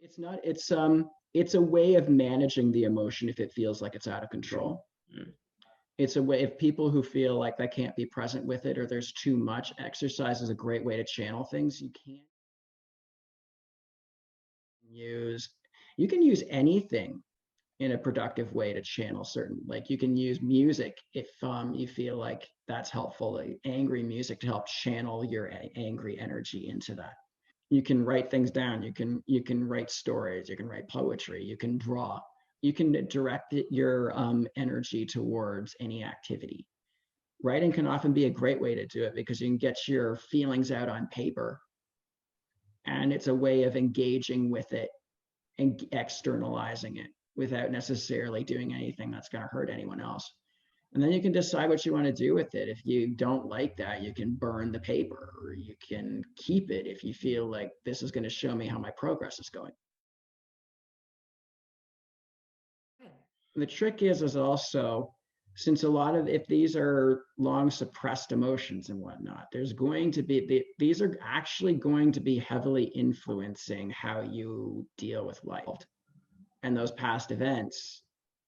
It's not, it's a way of managing the emotion if it feels like it's out of control. Mm. It's a way, if people who feel like they can't be present with it or there's too much, exercise is a great way to channel things. You can use anything in a productive way to channel certain, like you can use music if you feel like that's helpful, like angry music to help channel your angry energy into that. You can write things down, you can write stories, you can write poetry, you can draw, you can direct your energy towards any activity. Writing can often be a great way to do it because you can get your feelings out on paper, and it's a way of engaging with it and externalizing it without necessarily doing anything that's going to hurt anyone else. And then you can decide what you want to do with it. If you don't like that, you can burn the paper, or you can keep it if you feel like this is going to show me how my progress is going. The trick is also, since a lot of, if these are long suppressed emotions and whatnot, there's going to be, these are actually going to be heavily influencing how you deal with life and those past events,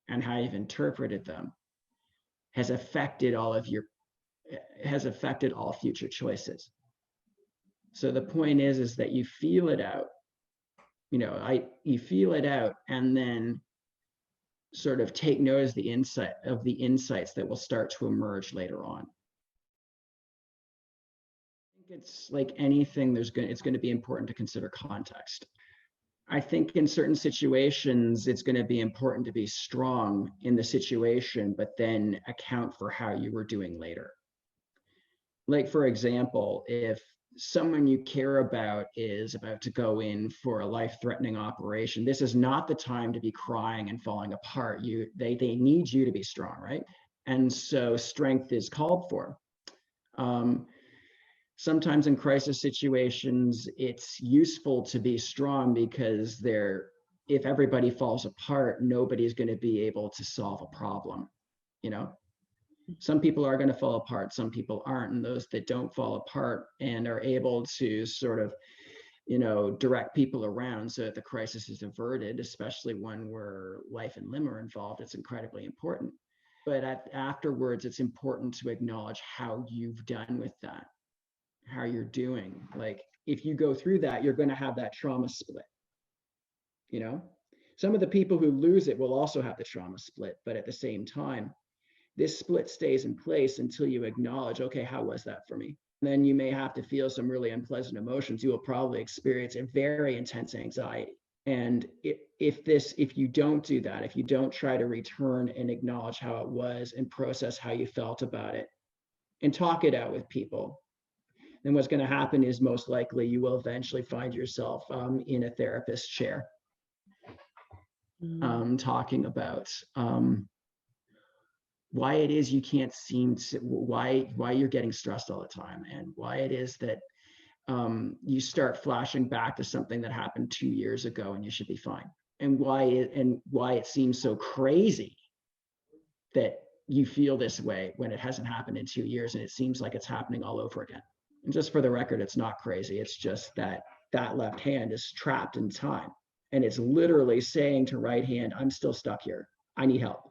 and how you've interpreted them has affected all future choices. So the point is that you feel it out, you feel it out, and then sort of take notice of the insights that will start to emerge later on. I think it's like anything, it's going to be important to consider context. I think in certain situations, it's going to be important to be strong in the situation, but then account for how you were doing later. Like, for example, if someone you care about is about to go in for a life-threatening operation, this is not the time to be crying and falling apart. They need you to be strong, right? And so strength is called for. Sometimes in crisis situations, it's useful to be strong because if everybody falls apart, nobody's going to be able to solve a problem. Some people are going to fall apart, some people aren't, and those that don't fall apart and are able to sort of, direct people around so that the crisis is averted, especially when where life and limb are involved, it's incredibly important. But afterwards, it's important to acknowledge how you've done with that, how you're doing. Like, if you go through that, you're going to have that trauma split. Some of the people who lose it will also have the trauma split, but at the same time, this split stays in place until you acknowledge, okay, how was that for me? And then you may have to feel some really unpleasant emotions. You will probably experience a very intense anxiety. And if you don't do that, if you don't try to return and acknowledge how it was and process how you felt about it and talk it out with people, then what's going to happen is most likely you will eventually find yourself in a therapist's chair, talking about why it is you can't seem to, why you're getting stressed all the time, and why it is that you start flashing back to something that happened 2 years ago and you should be fine, and why it seems so crazy that you feel this way when it hasn't happened in 2 years and it seems like it's happening all over again. And just for the record, it's not crazy. It's just that left hand is trapped in time, and it's literally saying to right hand, I'm still stuck here. I need help.